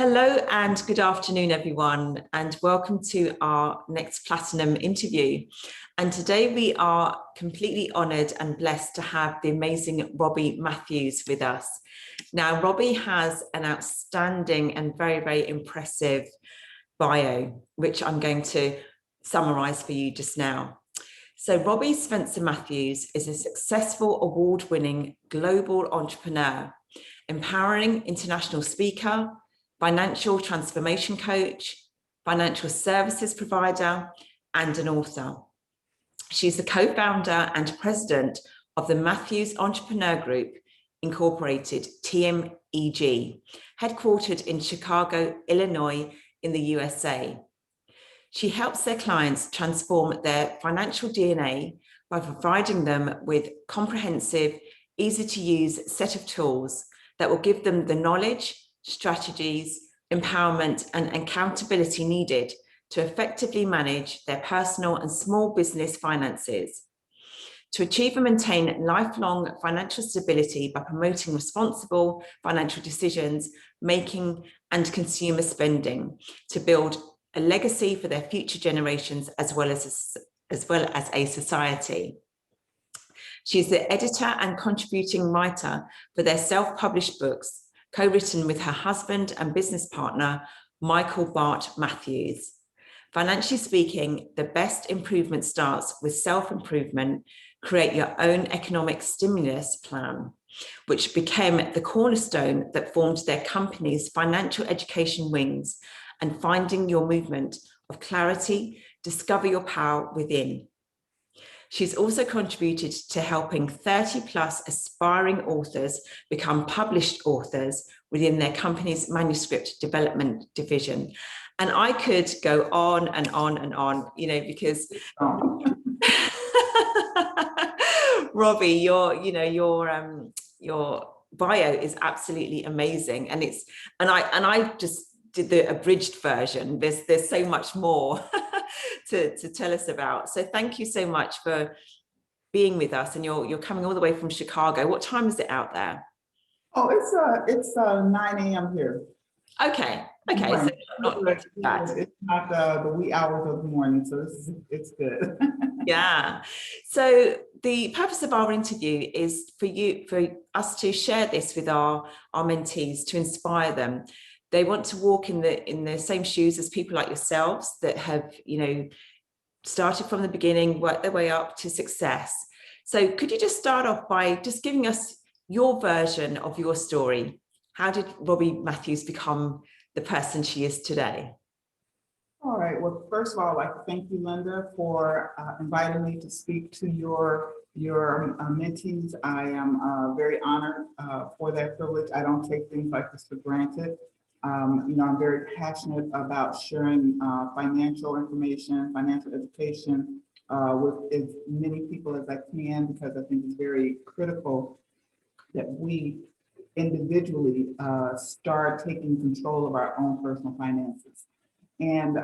Hello and good afternoon, everyone, and welcome to our next Platinum interview. And today we are completely honoured and blessed to have the amazing Robbie Matthews with us. Now, Robbie has an outstanding and very, very impressive bio, which I'm going to summarise for you just now. So Robbie Spencer Matthews is a successful award-winning global entrepreneur, empowering international speaker, financial transformation coach, financial services provider, and an author. She's the co-founder and president of the Matthews Entrepreneur Group, Incorporated, TMEG, headquartered in Chicago, Illinois, in the USA. She helps their clients transform their financial DNA by providing them with comprehensive, easy-to-use set of tools that will give them the knowledge, strategies, empowerment, and accountability needed to effectively manage their personal and small business finances, to achieve and maintain lifelong financial stability by promoting responsible financial decisions, making and consumer spending, to build a legacy for their future generations as well as a society. She's the editor and contributing writer for their self-published books, co-written with her husband and business partner, Michael Bart Matthews. Financially speaking, the best improvement starts with self-improvement. Create your own economic stimulus plan, which became the cornerstone that formed their company's financial education wings, and finding your movement of clarity, discover your power within. She's also contributed to helping 30 plus aspiring authors become published authors within their company's manuscript development division. And I could go on and on and on, you know, because Robbie, your bio is absolutely amazing. And I just did the abridged version. There's so much more to tell us about. So thank you so much for being with us. And you're coming all the way from Chicago. What time is it out there? Oh, it's 9 a.m. here. Okay. Right. So not bad. It's not the wee hours of the morning, so it's good. Yeah. So the purpose of our interview is for us to share this with our mentees, to inspire them. They want to walk in the same shoes as people like yourselves that have, started from the beginning, worked their way up to success. So could you just start off by just giving us your version of your story? How did Robbie Matthews become the person she is today? All right. Well, first of all, I'd like to thank you, Linda, for inviting me to speak to your mentees. I am very honored for that privilege. I don't take things like this for granted. I'm very passionate about sharing financial information, financial education with as many people as I can, because I think it's very critical that we individually start taking control of our own personal finances. And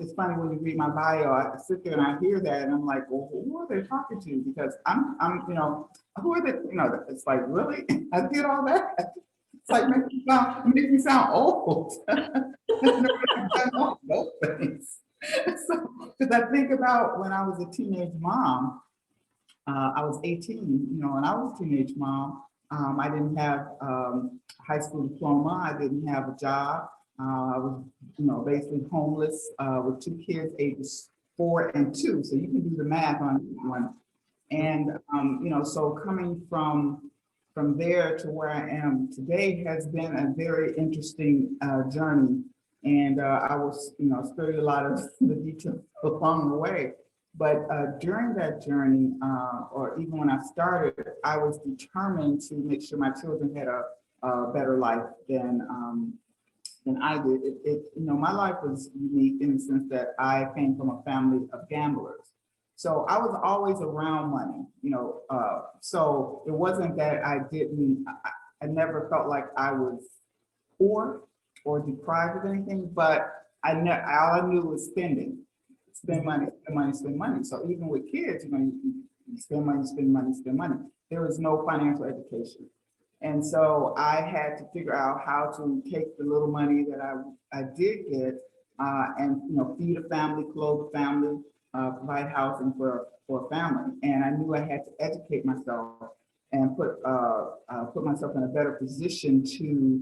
it's funny when you read my bio, I sit there and I hear that and I'm like, well, who are they talking to? Because I'm who are they? It's like, really? I did all that? It's like, make me sound old. Those things. So, because I think about when I was a teenage mom, I was 18, and I was a teenage mom. I didn't have a high school diploma. I didn't have a job. I was, basically homeless with two kids, ages 4 and 2. So you can do the math on one. And, so coming from there to where I am today has been a very interesting journey. And I was, studied a lot of the details along the way. But during that journey, or even when I started, I was determined to make sure my children had a better life than I did. My life was unique in the sense that I came from a family of gamblers. So I was always around money, so it wasn't that I never felt like I was poor or deprived of anything, but all I knew was spending. Spend money, spend money, spend money. So even with kids, you spend money, spend money, spend money. There was no financial education. And so I had to figure out how to take the little money that I did get and feed a family, clothe a family, provide housing for a family. And I knew I had to educate myself and put myself in a better position to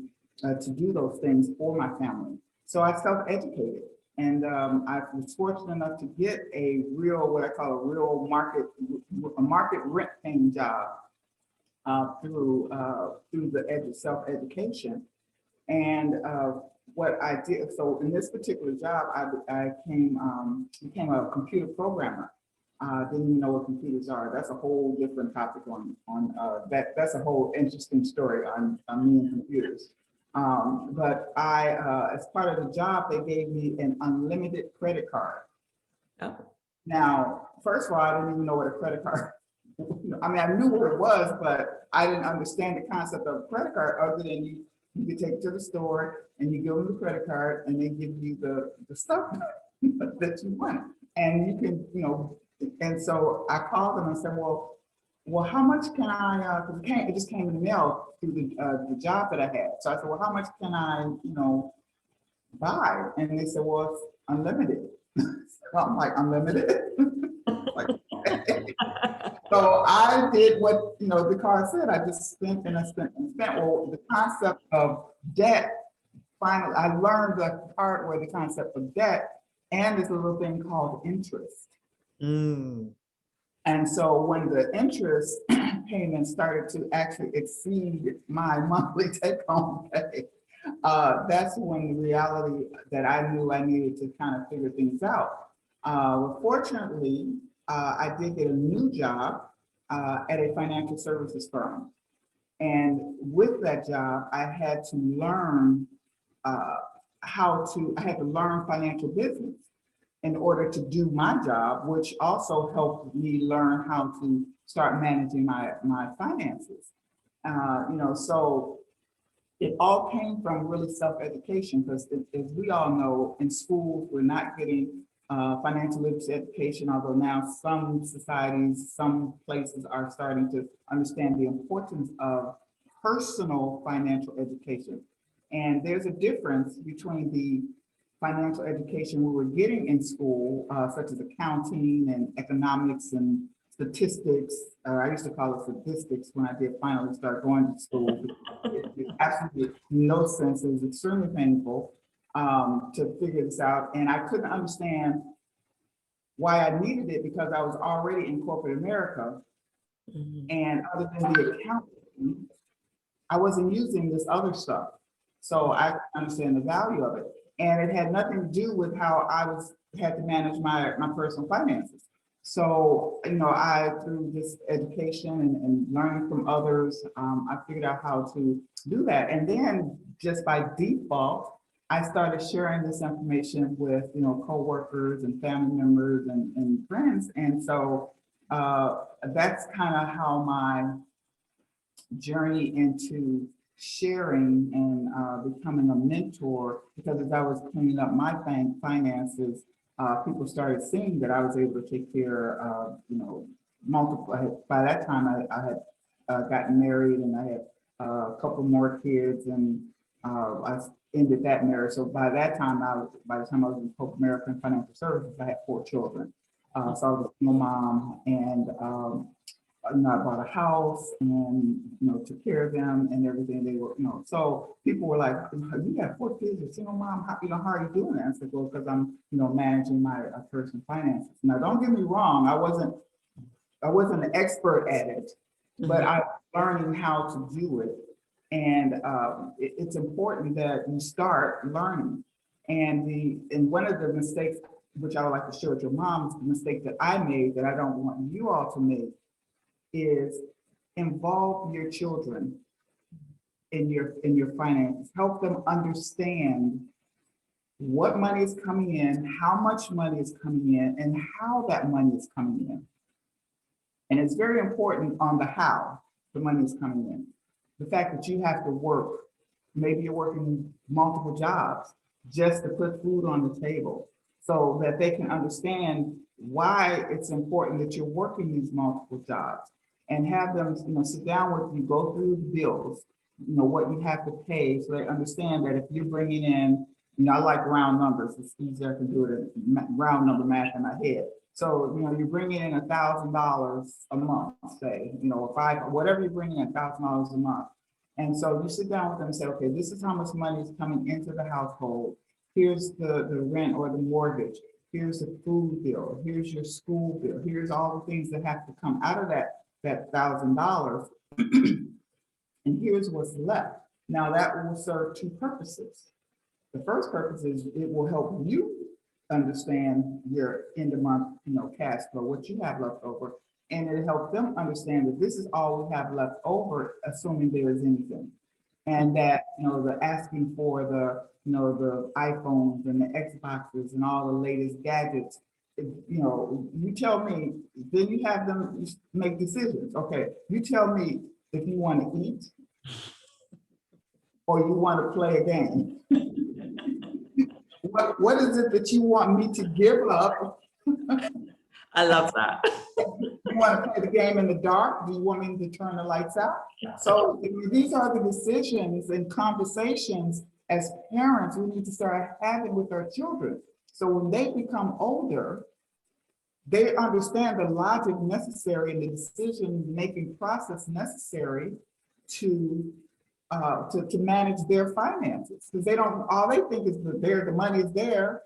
do those things for my family. So I self-educated, and I was fortunate enough to get a real, what I call a real market rent paying job through the self-education. And what I did, so in this particular job, I became a computer programmer. Didn't even know what computers are. That's a whole different topic on that. That's a whole interesting story on me and computers. But as part of the job, they gave me an unlimited credit card. Oh. Now, first of all, I didn't even know what a credit card. I mean, I knew what it was, but I didn't understand the concept of a credit card other than you could take it to the store and you give them the credit card and they give you the stuff that you want. And you can, and so I called them and said, well, how much can I, because it just came in the mail through the job that I had. So I said, well, how much can I, buy? And they said, well, it's unlimited. So I'm like, unlimited? Like, so I did what the card said. I just spent and I spent and spent. Well, the concept of debt, finally, I learned the hard way, the concept of debt, and this little thing called interest. Mm. And so when the interest payments started to actually exceed my monthly take-home pay, that's when the reality that I knew I needed to kind of figure things out. Well, fortunately, I did get a new job at a financial services firm. And with that job, I had to learn I had to learn financial business in order to do my job, which also helped me learn how to start managing my finances. So it all came from really self-education, because as we all know, in schools, we're not getting financial literacy education, although now some societies, some places are starting to understand the importance of personal financial education. And there's a difference between the financial education we were getting in school, such as accounting and economics and statistics. I used to call it statistics when I did finally start going to school. It made absolutely no sense. It was extremely painful to figure this out. And I couldn't understand why I needed it, because I was already in corporate America. Mm-hmm. And other than the accounting, I wasn't using this other stuff. So I understand the value of it. And it had nothing to do with how I had to manage my personal finances. So, I, through this education and learning from others, I figured out how to do that. And then just by default, I started sharing this information with, coworkers and family members and friends. And so that's kind of how my journey into sharing and becoming a mentor, because as I was cleaning up my finances, people started seeing that I was able to take care of, multiple. By that time, I had gotten married and I had a couple more kids, and I ended that marriage. So by that time, by the time I was in Corporate American Financial Services, I had 4 children. So I was a single mom, and I bought a house and, took care of them and everything. They were, so people were like, you got 4 kids, you're a single mom, how are you doing that? I said, well, because I'm, managing my personal finances. Now, don't get me wrong, I wasn't an expert at it, but I was learning how to do it. And it's important that you start learning. And one of the mistakes, which I would like to share with your mom, the mistake that I made that I don't want you all to make, is involve your children in your finances. Help them understand what money is coming in, how much money is coming in, and how that money is coming in. And it's very important on the how the money is coming in. The fact that you have to work, maybe you're working multiple jobs just to put food on the table, so that they can understand why it's important that you're working these multiple jobs. and have them, sit down with you, go through the bills, what you have to pay, so they understand that if you're bringing in, I like round numbers. It's easier to do it in round number math in my head. So, you're bringing in $1,000 a month, say, or whatever you're bringing in, $1,000 a month. And so you sit down with them and say, okay, this is how much money is coming into the household. Here's the rent or the mortgage. Here's the food bill. Here's your school bill. Here's all the things that have to come out of that $1,000. And here's what's left. Now that will serve two purposes. The first purpose is it will help you understand your end of month, cash flow, what you have left over. And it helps them understand that this is all we have left over, assuming there is anything. And that, the asking for the iPhones and the Xboxes and all the latest gadgets, you tell me, then you have them make decisions. Okay, you tell me if you want to eat or you want to play a game. What is it that you want me to give up? I love that. You want to play the game in the dark? Do you want me to turn the lights out? So these are the decisions and conversations as parents we need to start having with our children. So when they become older, they understand the logic necessary and the decision-making process necessary to manage their finances, because all they think is that the money is there,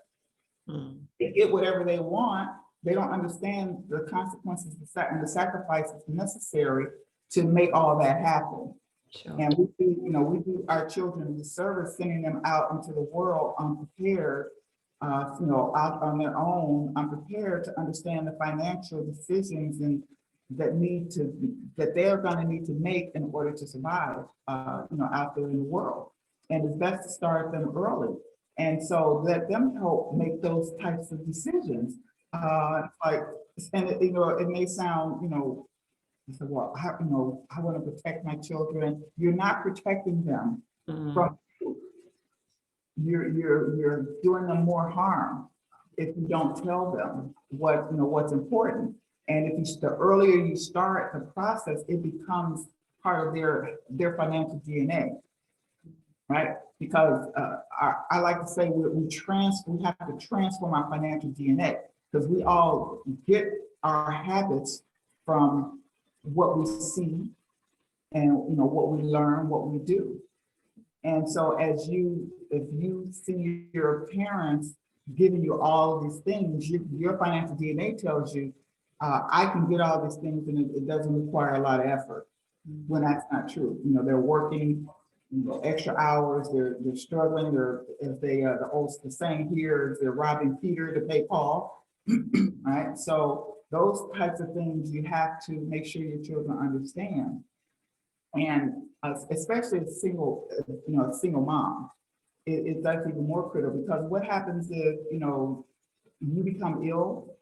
they get whatever they want. They don't understand the consequences and the sacrifices necessary to make all that happen. Sure. And we do our children the service, sending them out into the world unprepared, out on their own, unprepared to understand the financial decisions and that they're going to need to make in order to survive, out there in the world. And it's best to start them early. And so let them help make those types of decisions. It may sound, you say, well, I want to protect my children. You're not protecting them from you. You're doing them more harm if you don't tell them what's important. And the earlier you start the process, it becomes part of their financial DNA, right? Because I like to say we have to transform our financial DNA, because we all get our habits from what we see and what we learn, what we do. And so if you see your parents giving you all of these things, your financial DNA tells you, I can get all these things and it doesn't require a lot of effort. When that's not true. They're working extra hours, they're struggling, the saying here is they're robbing Peter to pay Paul, right? So those types of things you have to make sure your children understand. And especially a single mom, it's actually even more critical, because what happens if, you become ill,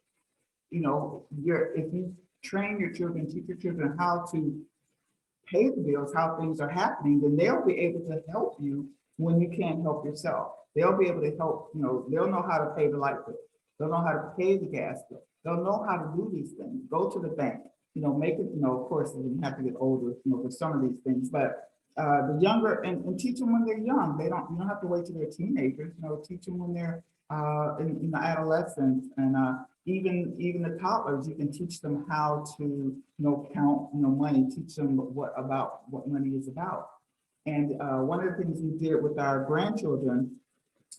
if you train your children, teach your children how to pay the bills, how things are happening, then they'll be able to help you when you can't help yourself. They'll be able to help, they'll know how to pay the light bill. They'll know how to pay the gas bill. They'll know how to do these things. Go to the bank, make it, of course, you have to get older, for some of these things, but the younger, and teach them when they're young. You don't have to wait till they're teenagers, teach them when they're in the adolescence, and even the toddlers. You can teach them how to count money, teach them what money is about. And one of the things we did with our grandchildren,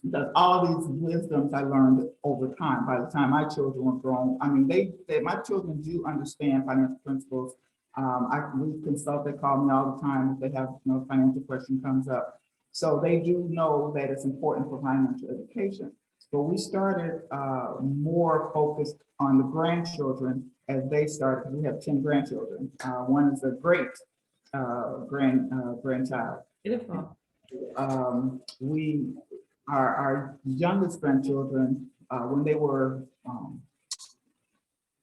that all these wisdoms I learned over time. By the time my children were grown, my children do understand financial principles. We consult, they call me all the time if they have financial question comes up. So they do know that it's important for financial education. But we started more focused on the grandchildren as they started. We have 10 grandchildren. One is a great grandchild. Beautiful. Our youngest grandchildren, when they were,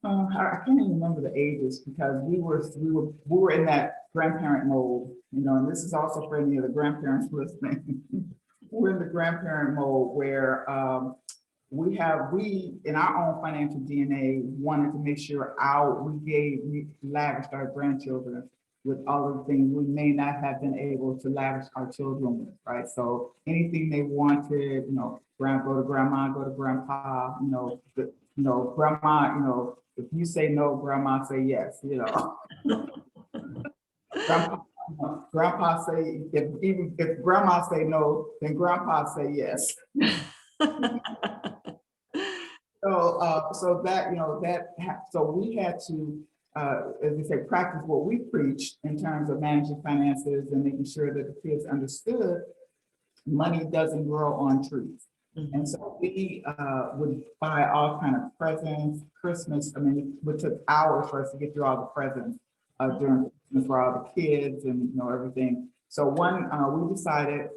I can't even remember the ages, because we were in that grandparent mode, and this is also for any of the grandparents listening. We're in the grandparent mode where we in our own financial DNA wanted to make sure we lavished our grandchildren with all of the things we may not have been able to lavish our children with, right? So anything they wanted, go to grandma, go to grandpa, grandma, if you say no, grandma say yes, grandpa, grandpa say, if grandma say no, then grandpa say yes. So we had to, as we say, practice what we preached in terms of managing finances and making sure that the kids understood money doesn't grow on trees. Mm-hmm. And so we would buy all kind of presents, Christmas. I mean, it took hours for us to get through all the presents during Christmas for all the kids and everything. So we decided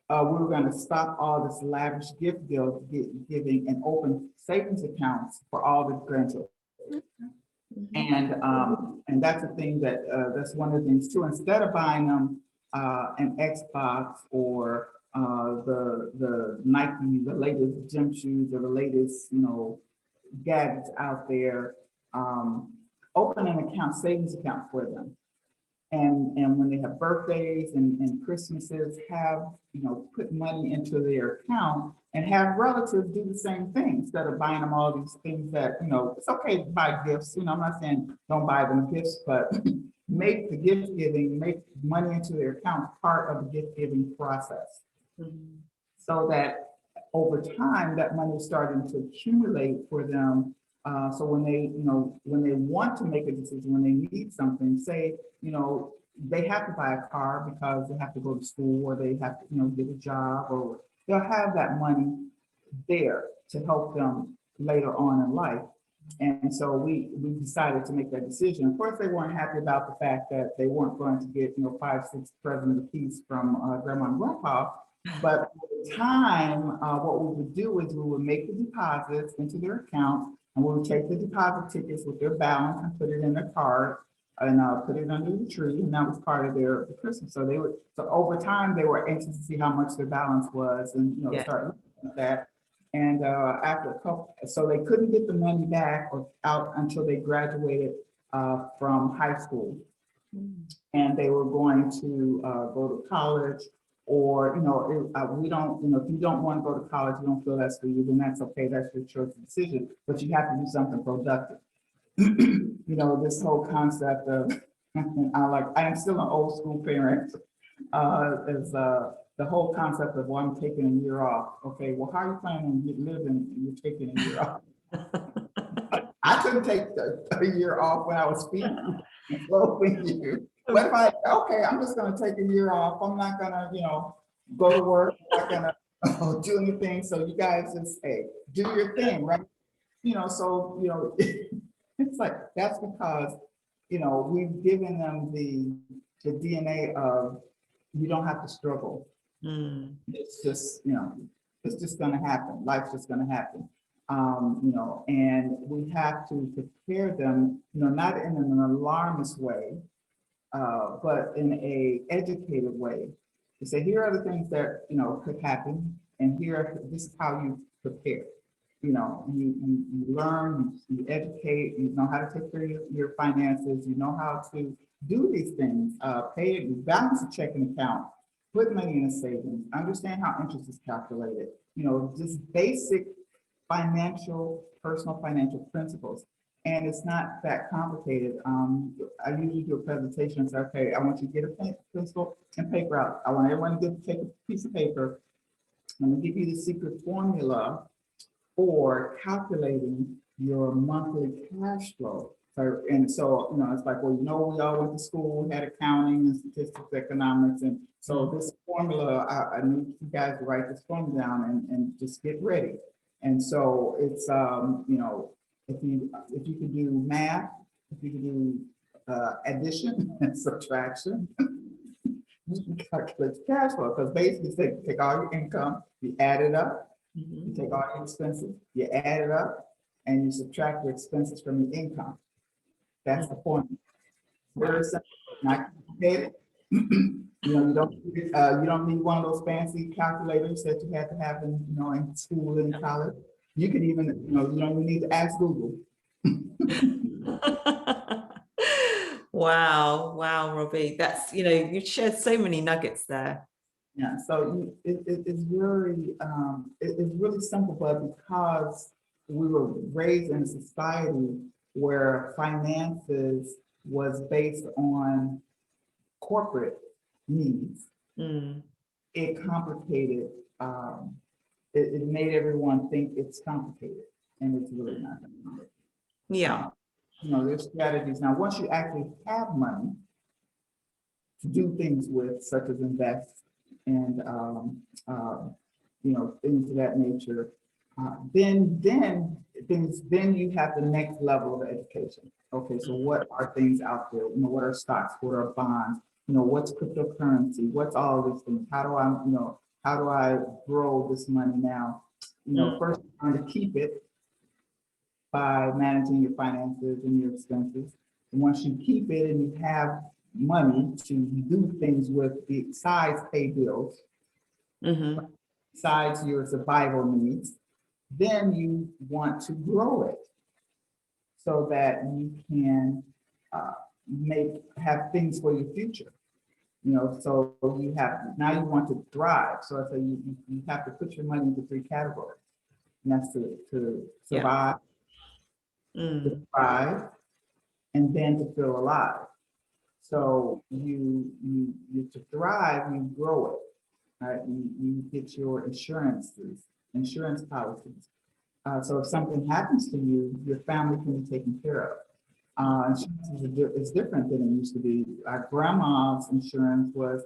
we were going to stop all this lavish gift giving and open savings accounts for all the grandchildren. And that's the thing that's one of the things too. Instead of buying them an Xbox or the Nike, the latest gym shoes or the latest gadgets out there, open an account, savings account for them. And when they have birthdays and Christmases, put money into their account and have relatives do the same thing instead of buying them all these things that, it's okay to buy gifts. I'm not saying don't buy them gifts, but make the gift giving, make money into their account part of the gift giving process. Mm-hmm. So that over time, that money is starting to accumulate for them. So when they want to make a decision, when they need something, say, they have to buy a car because they have to go to school or they have to, get a job, or they'll have that money there to help them later on in life. And so we decided to make that decision. Of course, they weren't happy about the fact that they weren't going to get, 5, 6 presents apiece from grandma and grandpa. But over time, what we would do is we would make the deposits into their account, and we would take the deposit tickets with their balance and put it in their card and put it under the tree, and that was part of their Christmas. So over time they were anxious to see how much their balance was, and start looking at that. And after so they couldn't get the money back or out until they graduated from high school, and they were going to go to college. Or, we don't, if you don't want to go to college, you don't feel that's for you, then that's okay. That's your choice and decision, but you have to do something productive. This whole concept of, I am still an old school parent, is the whole concept of, well, I'm taking a year off. Okay, well, how are you planning on living? You're taking a year off. I couldn't take a year off when I was speaking and flowing you. But if I'm just going to take a year off. I'm not going to, go to work. I'm not going to do anything. So you guys just, do your thing, right? It's like, that's because, we've given them the DNA of, you don't have to struggle. It's just, it's just going to happen. Life's just going to happen. And we have to prepare them, not in an alarmist way, but in a educated way, to say, here are the things that could happen, and this is how you prepare. You learn, you educate, you know how to take care of your finances, you know how to do these things, balance a checking account, put money in a savings, understand how interest is calculated, just basic personal financial principles. And it's not that complicated. I usually do a presentation and say, okay, I want you to get a pencil and paper out. I want everyone to take a piece of paper. I'm going to give you the secret formula for calculating your monthly cash flow. So, it's like, well, we all went to school, had accounting and statistics, economics. And so this formula, I need you guys to write this formula down and just get ready. And so it's, if you can do math, if you can do addition and subtraction, you can calculate the cash flow. Because basically, you take all your income, you add it up, you take all your expenses, you add it up, and you subtract your expenses from your income. That's the formula. Very simple, not complicated. You don't need one of those fancy calculators that you had to have in school and college. You can even, you don't even need to ask Google. Wow, Robbie, that's, you've shared so many nuggets there. Yeah, so it's really simple, but because we were raised in a society where finances was based on corporate needs, it complicated, it made everyone think it's complicated, and it's really not that complicated. Yeah. There's strategies. Now, once you actually have money to do things with, such as invest and things of that nature, then you have the next level of education. Okay, so what are things out there? What are stocks? What are bonds? What's cryptocurrency? What's all these things? How do I grow this money now? First trying to keep it by managing your finances and your expenses. And once you keep it and you have money to do things with, besides pay bills, besides your survival needs, then you want to grow it so that you can have things for your future. So now you want to thrive. So you have to put your money into 3 categories. And that's to survive, to thrive, and then to feel alive. So you to thrive, you grow it, right? You get your insurance policies. So if something happens to you, your family can be taken care of. Insurance is different than it used to be. Our grandma's insurance was,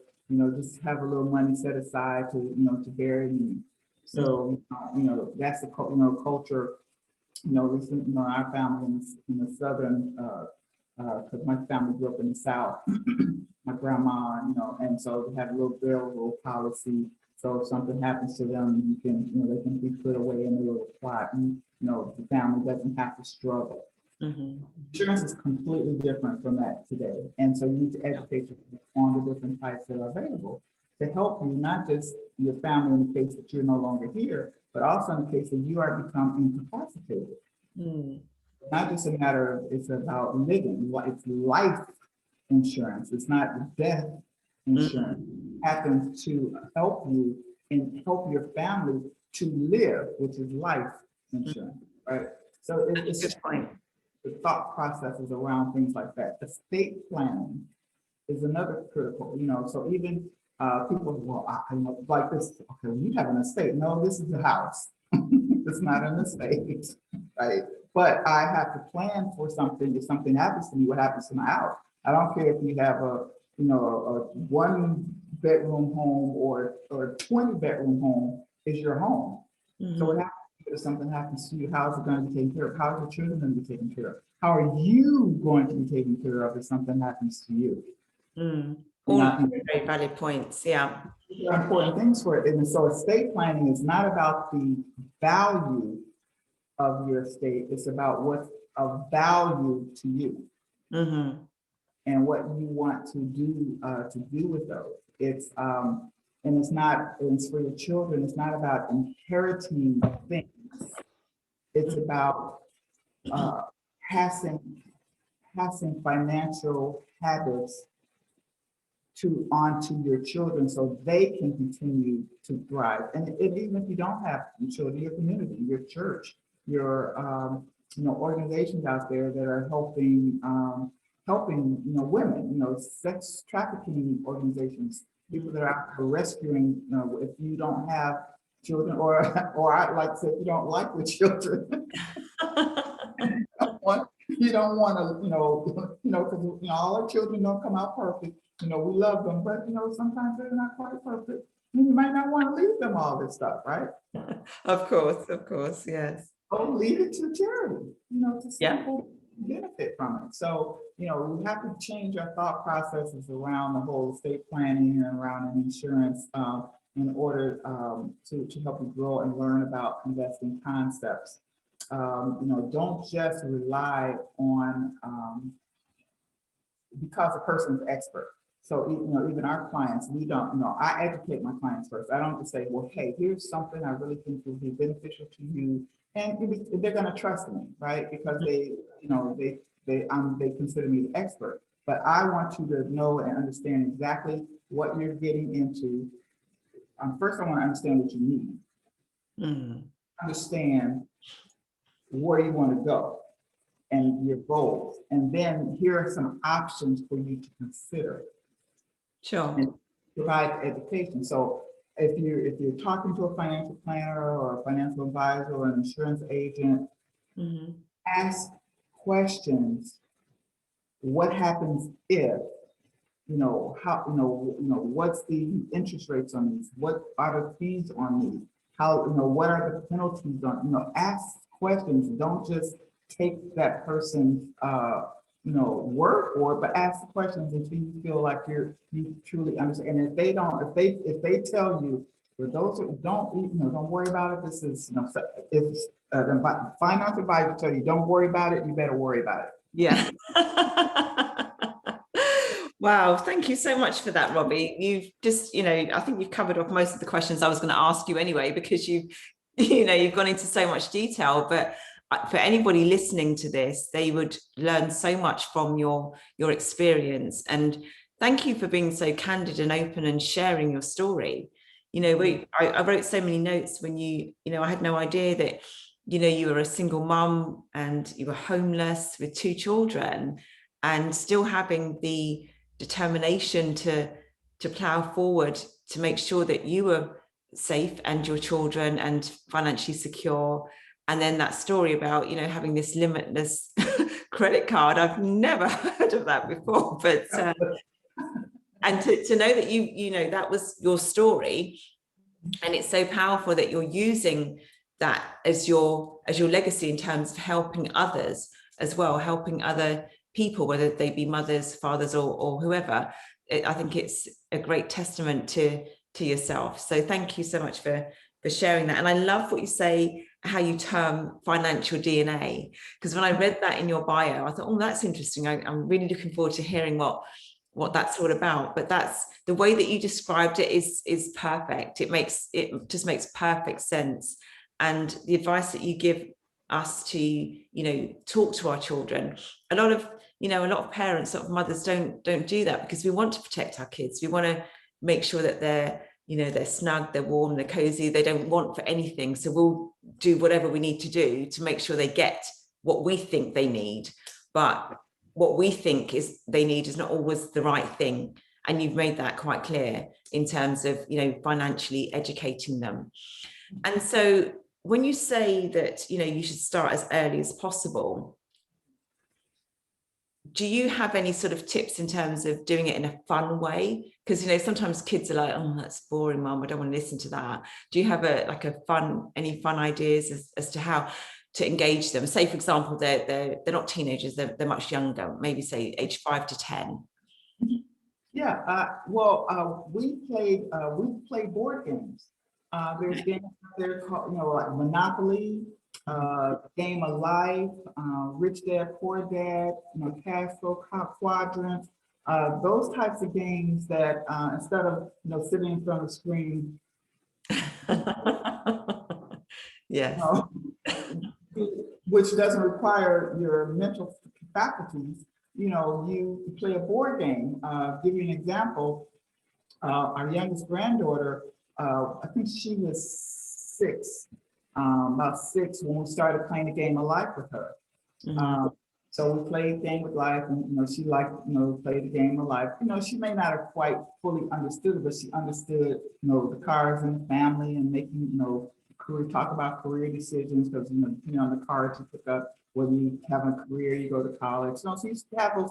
just have a little money set aside to bury me. So, that's the culture. Our family in the southern, because my family grew up in the South, my grandma, and so they have a little burial policy. So if something happens to them, they can be put away in a little plot, and the family doesn't have to struggle. Insurance is completely different from that today, and so you need to educate yourself on the different types that are available to help you, not just your family in the case that you're no longer here, but also in the case that you are become incapacitated. Not just a matter of, it's about living, it's life insurance. It's not death insurance. It happens to help you and help your family to live, which is life insurance, right? So it's just the thought processes around things like that. Estate planning is another critical, so even people, well, I know like this, okay, you have an estate. No, this is a house. It's not an estate, right? But I have to plan for something. If something happens to me, what happens to my house? I don't care if you have a 1-bedroom home or 20-bedroom home, is your home. So what happens if something happens to you? How is it going to be taken care of? How are your children going to be taken care of? How are you going to be taken care of if something happens to you? All very valid points. Yeah. These are important things for it. And so estate planning is not about the value of your estate. It's about what's of value to you and what you want to do with those. It's for your children. It's not about inheriting things. It's about passing financial habits onto your children so they can continue to thrive. And even if you don't have children, your community, your church, your organizations out there that are helping women, sex trafficking organizations, people that are out there rescuing, if you don't have children, or I like to say, if you don't like the children, you don't want to, because all our children don't come out perfect. We love them, but sometimes they're not quite perfect. You might not want to leave them all this stuff, right? Of course, yes. Oh, leave it to charity, to see people benefit from it. So, we have to change our thought processes around the whole estate planning and around insurance in order to help you grow and learn about investing concepts. Don't just rely on because a person's expert. So, even our clients, we don't, I educate my clients first. I don't just say, well, hey, here's something I really think will be beneficial to you and they're going to trust me, right? Because they consider me the expert. But I want you to know and understand exactly what you're getting into. First, I want to understand what you need. Understand where you want to go and your goals. And then here are some options for you to consider. Sure. And provide education. So if you're talking to a financial planner or a financial advisor or an insurance agent, ask questions. What happens if, what's the interest rates on these? What are the fees on these? What are the penalties on, ask questions. Don't just take that person's, word for it, but ask the questions until you feel like you truly understand. And if they tell you, for those who don't worry about it. This is, if the financial advisor tell you, don't worry about it, you better worry about it. Yeah. Wow, thank you so much for that, Robbie. You've just, I think you've covered off most of the questions I was going to ask you anyway, because you've gone into so much detail. But for anybody listening to this, they would learn so much from your experience. And thank you for being so candid and open and sharing your story. I wrote so many notes when I had no idea that, you were a single mum and you were homeless with 2 children and still having the determination to plow forward to make sure that you were safe and your children and financially secure. And then that story about, having this limitless credit card, I've never heard of that before, but, and to know that that was your story. And it's so powerful that you're using that as your legacy in terms of helping others as well, helping other people, whether they be mothers, fathers, or whoever. I think it's a great testament to yourself. So thank you so much for sharing that. And I love what you say, how you term financial DNA, because when I read that in your bio, I thought, oh, that's interesting. I'm really looking forward to hearing what that's all about. But that's the way that you described it is perfect. It just makes perfect sense. And the advice that you give us to, talk to our children, a lot of parents, sort of mothers don't do that, because we want to protect our kids. We want to make sure that they're snug, they're warm, they're cozy, they don't want for anything. So we'll do whatever we need to do to make sure they get what we think they need. But what we think is they need is not always the right thing. And you've made that quite clear in terms of, financially educating them. And so when you say that, you should start as early as possible, do you have any sort of tips in terms of doing it in a fun way? Because, sometimes kids are like, oh, that's boring, Mum, I don't want to listen to that. Do you have any fun ideas as to how to engage them? Say, for example, they're not teenagers, they're much younger, maybe say age 5 to 10. Yeah, we play board games. There's games there called, like Monopoly, Game of Life, Rich Dad, Poor Dad, Castro, Quadrant, those types of games that instead of sitting in front of the screen, yes, which doesn't require your mental faculties, you play a board game. Give you an example. Our youngest granddaughter, I think she was 6, about 6 when we started playing a game of life with her. So we played Game of Life, and she liked, play the game of life. She may not have quite fully understood it, but she understood, the cards and the family and making, talk about career decisions, because depending on the cards you pick up, whether you have a career, you go to college. So you used to have those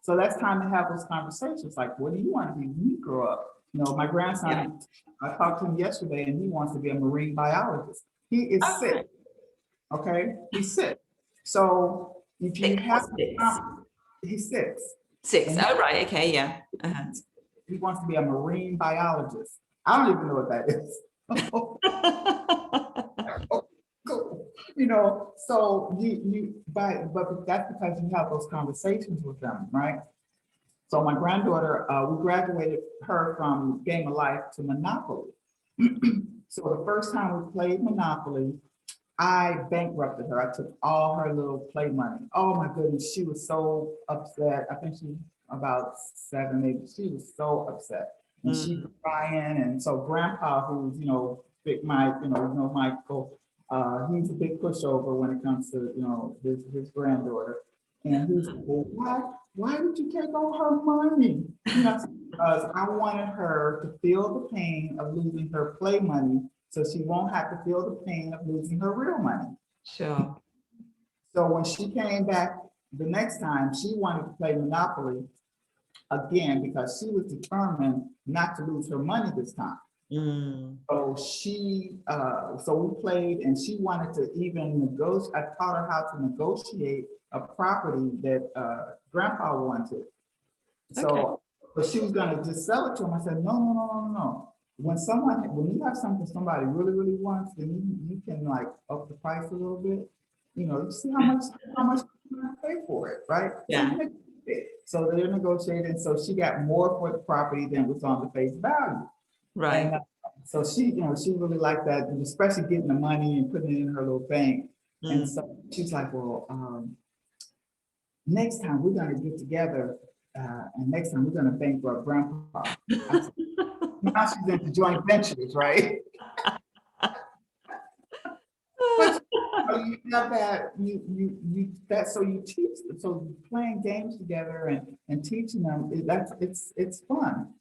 so that's time to have those conversations. Like, what do you want to be when you grow up? My grandson, I talked to him yesterday, and he wants to be a marine biologist. He is 6. Okay, he's 6. So if you have, he's 6. 6. Oh, right. Okay. Yeah. He wants to be a marine biologist. I don't even know what that is. Cool. So but that's because you have those conversations with them, right? So my granddaughter, we graduated her from Game of Life to Monopoly. So the first time we played Monopoly, I bankrupted her. I took all her little play money. Oh my goodness, she was so upset. I think she was about 7, 8. She was so upset. And she was crying. And so grandpa, who's, Big Mike, Michael, he's a big pushover when it comes to, his granddaughter. And he's like, well, why did you take all her money? Because I wanted her to feel the pain of losing her play money so she won't have to feel the pain of losing her real money. Sure. So when she came back the next time, she wanted to play Monopoly again because she was determined not to lose her money this time. So so we played, and she wanted to even negotiate. I taught her how to negotiate a property that grandpa wanted. So, but she was going to just sell it to him. I said, no. When you have something somebody really, really wants, then you can like up the price a little bit. You see how much you're going to pay for it, right? Yeah. So they're negotiating. So she got more for the property than was on the face value. Right. And so she really liked that, and especially getting the money and putting it in her little bank. And so she's like, well, next time we're going to get together, and next time we're going to bankrupt grandpa. Said, now she's into joint ventures, right? But you have that, so you teach them, so playing games together and teaching them, it's fun.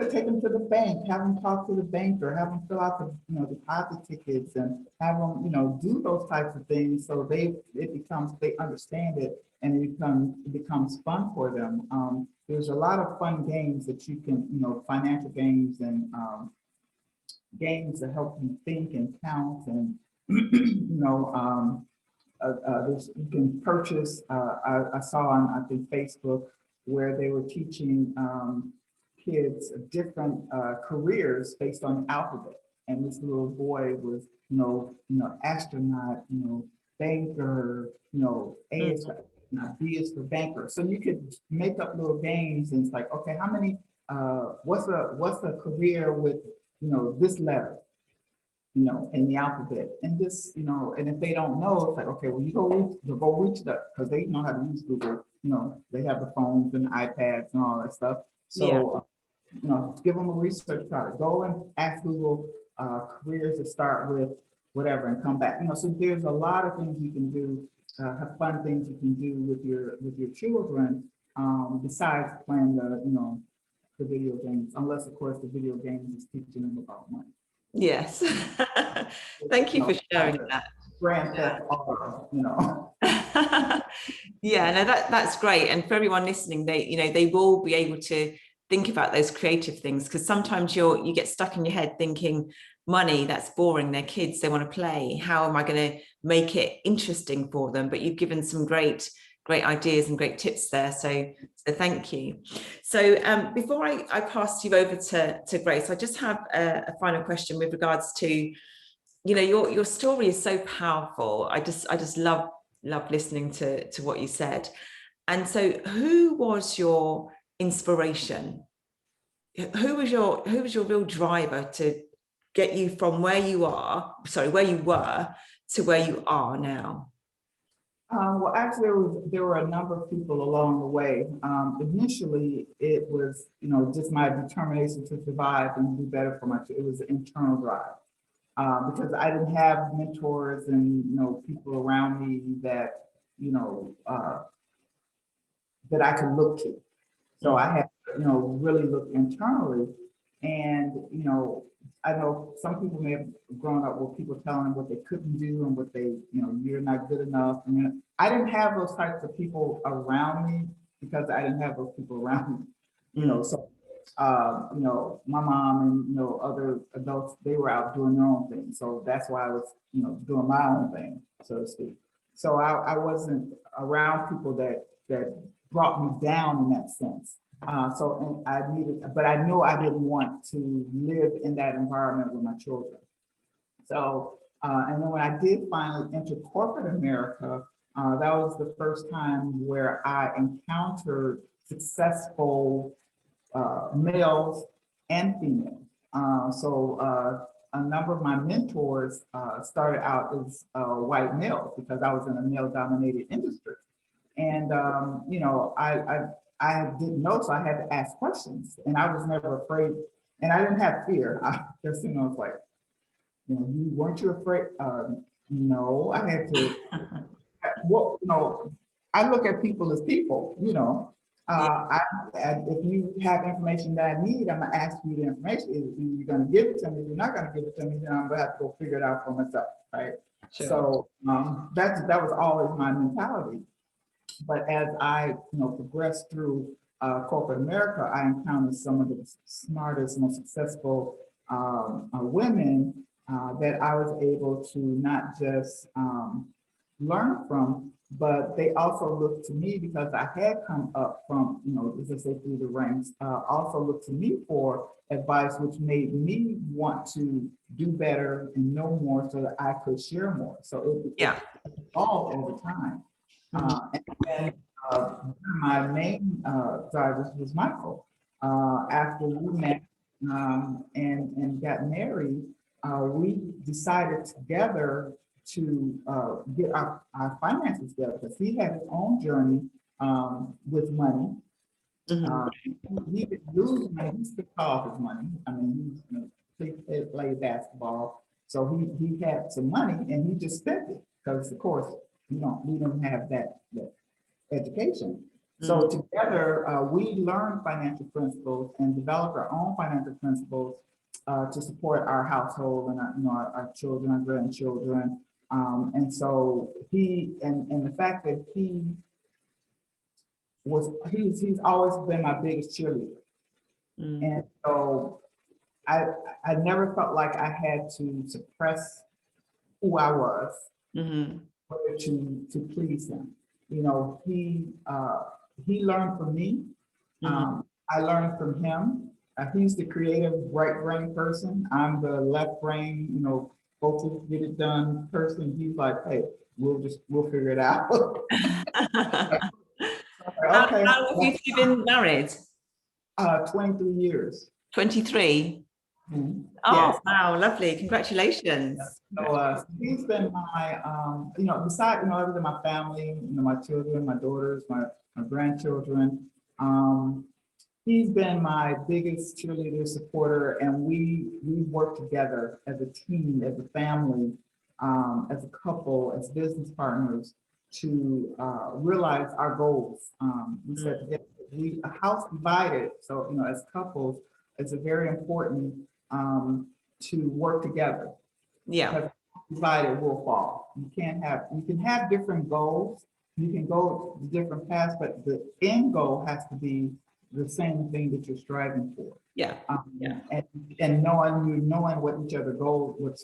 Take them to the bank, have them talk to the banker, have them fill out the deposit tickets, and have them do those types of things, so they understand it, and it becomes fun for them. There's a lot of fun games that you can, financial games and games that help you think and count, and you can purchase. I saw on, I think, Facebook, where they were teaching kids different careers based on the alphabet. And this little boy was, astronaut, banker, A is for astronaut, B is for banker. So you could make up little games, and it's like, okay, how many? What's a career with this letter? In the alphabet, and this, and if they don't know, it's like, okay, well, you go reach it up, because they know how to use Google. They have the phones and the iPads and all that stuff. So, give them a research product. Go and ask Google careers to start with, whatever, and come back. So there's a lot of things you can do, have fun things you can do with your children, besides playing the video games, unless of course the video games is teaching them about money. Yes. Thank you for sharing that. Grand Theft Auto, Yeah, no, that's great. And for everyone listening, they will be able to think about those creative things, because sometimes you get stuck in your head thinking, money, that's boring, they're kids, they want to play, how am I going to make it interesting for them? But you've given some great ideas and great tips there, so thank you. So before I pass you over to Grace, I just have a final question with regards to, your story is so powerful. I just love listening to what you said. And so who was your inspiration? Who was your real driver to get you from where you were to where you are now? Well, actually, there were a number of people along the way. Initially, it was, just my determination to survive and do better for myself. It was an internal drive, because I didn't have mentors and, people around me that, that I could look to. So I had, really look internally, and, I know some people may have grown up with people telling them what they couldn't do and what they, you're not good enough. I mean, I didn't have those types of people around me, because I didn't have those people around me, so, my mom and, other adults, they were out doing their own thing. So that's why I was, doing my own thing, so to speak. So I wasn't around people that brought me down in that sense. So but I knew I didn't want to live in that environment with my children. So, and then when I did finally enter corporate America, that was the first time where I encountered successful males and females. So a number of my mentors started out as white males because I was in a male-dominated industry. And, you know, I didn't know, so I had to ask questions. And I was never afraid, and I didn't have fear. I just, you know, it's like, you know, weren't you afraid? No, I had to, well, you know, I look at people as people, you know. If you have information that I need, I'm gonna ask you the information. If you're gonna give it to me, if you're not gonna give it to me, then I'm gonna have to go figure it out for myself, right? Sure. So that was always my mentality. But as I, you know, progressed through corporate America, I encountered some of the smartest, most successful women that I was able to not just learn from, but they also looked to me because I had come up from, you know, as I say, through the ranks, also looked to me for advice, which made me want to do better and know more so that I could share more. So it evolved over time. And then my main driver was Michael. After we met and got married, we decided together to get our finances together because he had his own journey with money. He could lose money, he spent all his money. I mean, he played basketball, so he had some money and he just spent it because, of course, we don't have that education. So together, we learned financial principles and developed our own financial principles to support our household and our children, our grandchildren. And so he's always been my biggest cheerleader. And so I never felt like I had to suppress who I was to please him. You know, he learned from me. I learned from him. He's the creative right brain person. I'm the left brain, you know, focus, get it done person. He's like, hey, we'll figure it out. Okay. How long have you been married? 23 years. 23? Oh, yes. Wow, lovely. Congratulations. So he's been my, you know, besides, you know, everything, my family, you know, my children, my daughters, my grandchildren. He's been my biggest cheerleader, supporter, and we work together as a team, as a family, as a couple, as business partners to realize our goals. We said a house divided, so, you know, as couples, it's very important to work together. Yeah. Because divided will fall. You can have different goals. You can go different paths, but the end goal has to be the same thing that you're striving for. Yeah. And knowing what each other's goals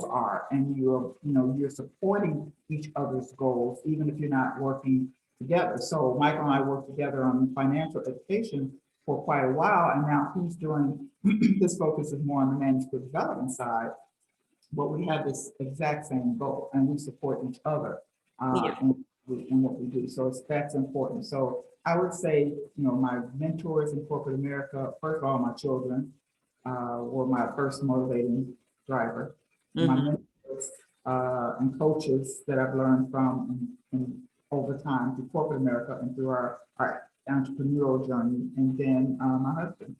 are, and you're supporting each other's goals, even if you're not working together. So Michael and I worked together on financial education for quite a while, and now he's doing his focus is more on the management development side, but we have this exact same goal, and we support each other in what we do. So that's important. So I would say, you know, my mentors in corporate America, first of all, my children were my first motivating driver. My mentors and coaches that I've learned from over time through corporate America and through our entrepreneurial journey, and then my husband,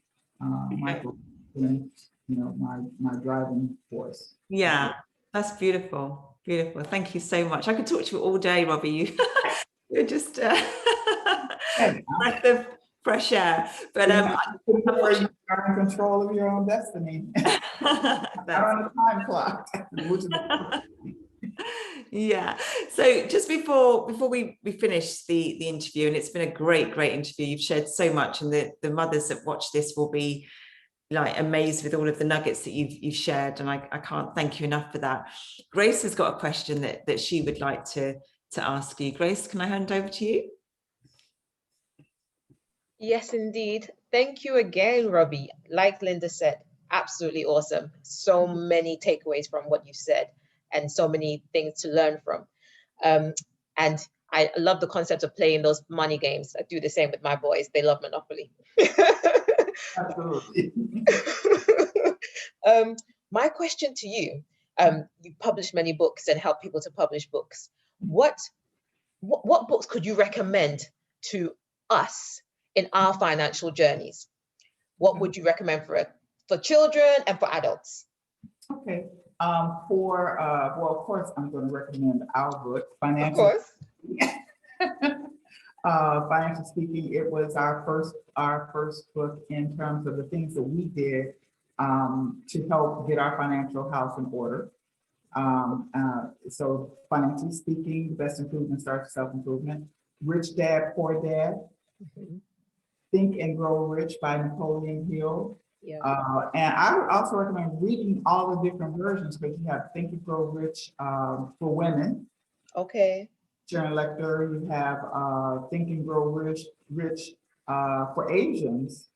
Michael, you know, my driving force. Yeah, that's beautiful. Beautiful. Thank you so much. I could talk to you all day, Robbie. You're just breath of fresh air. But you are in control of your own destiny. Not on a time clock. Yeah. So just before we finish the interview, and it's been a great interview. You've shared so much, and the mothers that watch this will be like amazed with all of the nuggets that you've shared, and I can't thank you enough for that. Grace has got a question that she would like to ask you. Grace, can I hand over to you? Yes, indeed. Thank you again, Robbie. Like Linda said, absolutely awesome. So many takeaways from what you said, and so many things to learn from. And I love the concept of playing those money games. I do the same with my boys. They love Monopoly. Absolutely. My question to you, you've published many books and helped people to publish books. What books could you recommend to us in our financial journeys? What would you recommend for children and for adults? Okay. Well, of course, I'm going to recommend our book, Of course. Financial Speaking. It was our first book in terms of the things that we did to help get our financial house in order. So Financially Speaking, the best improvement starts with self-improvement. Rich Dad, Poor Dad. Mhm. Think and Grow Rich by Napoleon Hill. Yeah. And I would also recommend reading all the different versions, because you have Think and Grow Rich for women. Okay. Sharon Lecter. You have Think and Grow Rich for Asians.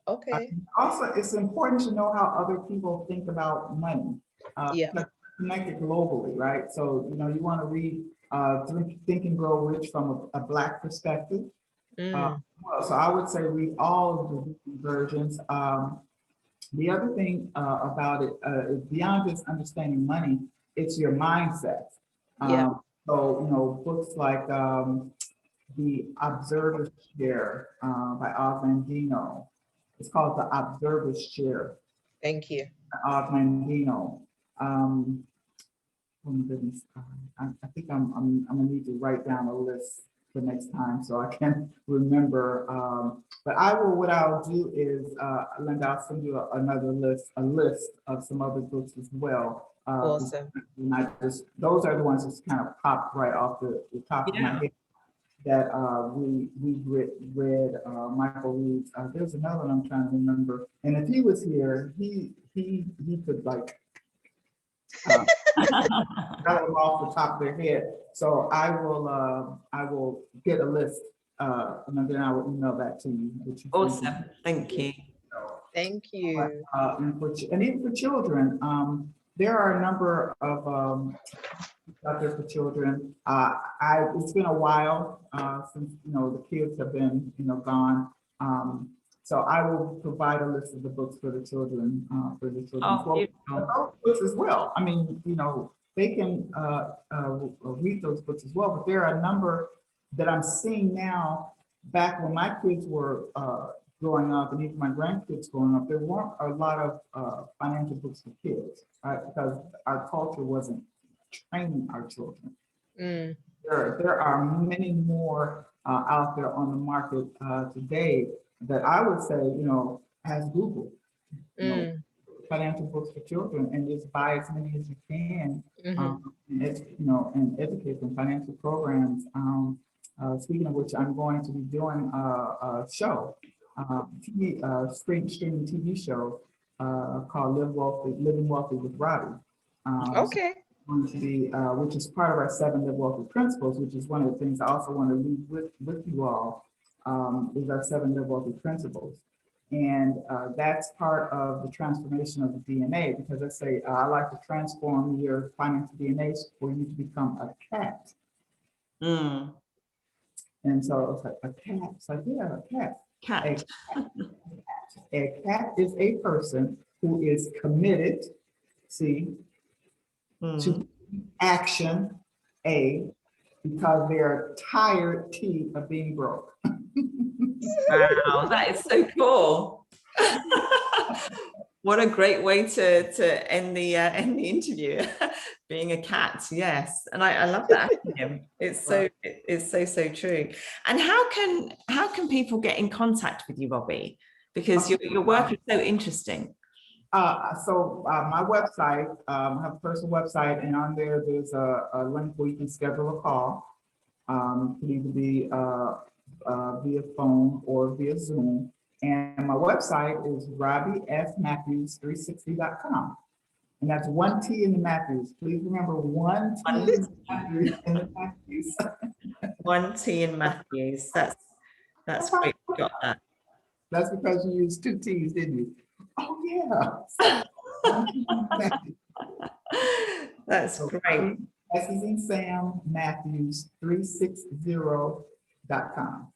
Okay. Also, it's important to know how other people think about money. Yeah. Connected globally, right? So, you want to read Think and Grow Rich from a Black perspective. So I would say read all of the different versions. The other thing about it is beyond just understanding money, it's your mindset. Yeah. So, books like The Observer's Chair by Og Mandino. It's called The Observer's Chair. Thank you. Og Mandino. Oh my goodness, I think I'm gonna need to write down a list for next time so I can remember. But what I'll do is, Linda, I'll send you another list of some other books as well. Awesome. And those are the ones that kind of popped right off the top of my head that we read Michael Reed's. There's another one I'm trying to remember. And if he was here, he could like that was off the top of their head. So I will get a list and then I will email that to you. Awesome. Thank you. Thank you. And even for children, there are a number of out there for children. It's been a while since the kids have been gone. So I will provide a list of the books for the children. Books as well. I mean, they can read those books as well. But there are a number that I'm seeing now. Back when my kids were growing up, and even my grandkids growing up, there weren't a lot of financial books for kids, right? Because our culture wasn't training our children. There are many more out there on the market today that I would say, as Google, financial books for children, and just buy as many as you can, and educate them. Financial programs. Speaking of which, I'm going to be doing a show, streaming TV show called Living Wealthy with Robbie. Okay. Going to be, which is part of our 7 Live Wealthy Principles, which is one of the things I also want to leave with you all, is our 7 Live Wealthy Principles. And that's part of the transformation of the DNA, because I say, I like to transform your financial DNA for you to become a cat. And so it's like a cat. It's like, yeah, a cat. Cat. A cat is a person who is committed, to action, because they're tired, of being broke. Wow, that is so cool. What a great way to end the interview. Being a cat, yes, and I love that acronym. It's so true. And how can people get in contact with you, Robbie? Because your work is so interesting. So my website, I have a personal website, and on there's a link where you can schedule a call. It could either be via phone or via Zoom. And my website is robbiematthews360.com. And that's 1 T in the Matthews. Please remember 1 T in the Matthews. 1 T in Matthews. That's great. You got that. That's because you used 2 T's, didn't you? Oh yeah. That's great. S is in Sam, Matthews 360.com.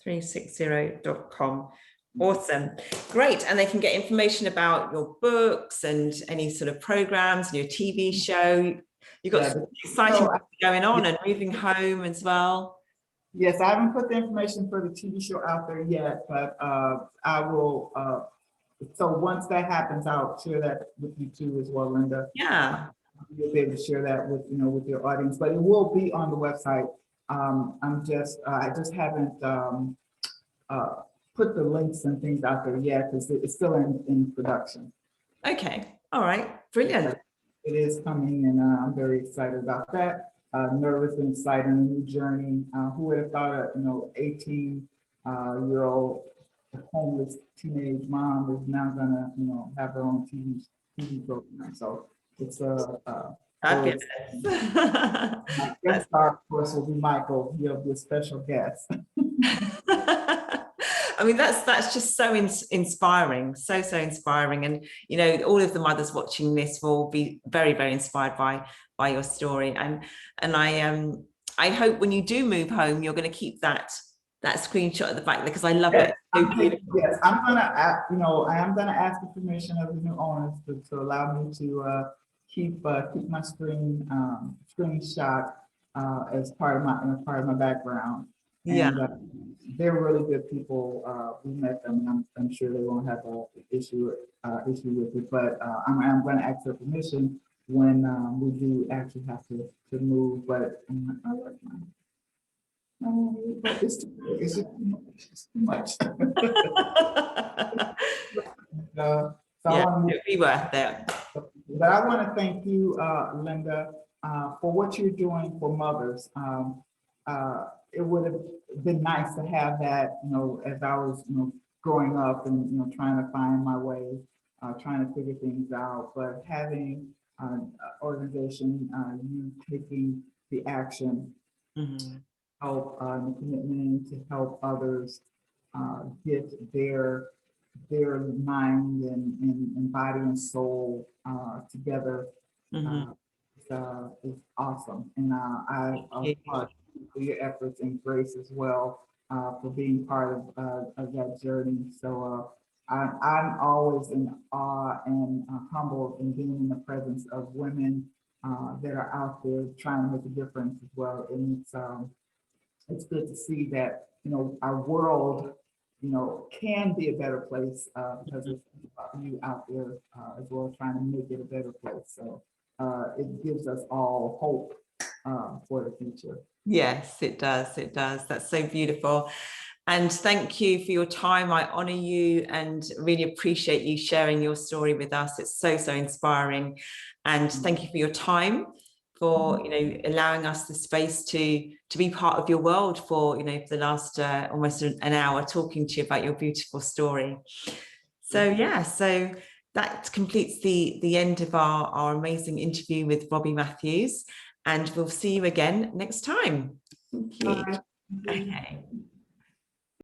360.com. Awesome. Great. And they can get information about your books and any sort of programs and your TV show. You've got some exciting things going on and moving home as well. Yes, I haven't put the information for the TV show out there yet, but I will. So once that happens, I'll share that with you too as well, Linda. Yeah. You'll be able to share that with with your audience, but it will be on the website. I just haven't put the links and things out there yet because it's still in production. Okay. All right. Brilliant. It is coming, and I'm very excited about that. Nervous and excited, a new journey. Who would have thought a 18-year-old homeless teenage mom is now gonna have her own TV program? So it's Fabulous. my guest star, of course, will be Michael. He'll be a special guest. I mean, that's just so inspiring, so inspiring, and all of the mothers watching this will be very, very inspired by your story, and I hope when you do move home, you're going to keep that screenshot at the back, because I love it. Yes, I'm gonna, I am gonna ask the permission of the new owners to allow me to keep my screenshot as part of my background. Yeah. And, they're really good people. We met them. I'm sure they won't have an issue with it. But I'm going to ask their permission when we do actually have to move. But it's too much. Yeah, it'd be worth it. But I want to thank you, Linda, for what you're doing for mothers. It would have been nice to have that, as I was, growing up and, trying to find my way, trying to figure things out. But having an organization, you taking the action, help, the commitment to help others get their mind and body and soul together is awesome. And I applaud you for your efforts, and Grace as well for being part of that journey. So I'm always in awe and humbled in being in the presence of women that are out there trying to make a difference as well. And it's good to see that our world can be a better place because of you out there as well, trying to make it a better place. So it gives us all hope for the future. Yes, it does. It does. That's so beautiful. And thank you for your time. I honor you and really appreciate you sharing your story with us. It's so inspiring. And thank you for your time, for allowing us the space to be part of your world for the last almost an hour, talking to you about your beautiful story. So yeah, so that completes the end of our amazing interview with Robbie Matthews, and we'll see you again next time. Thank you. Bye. Okay.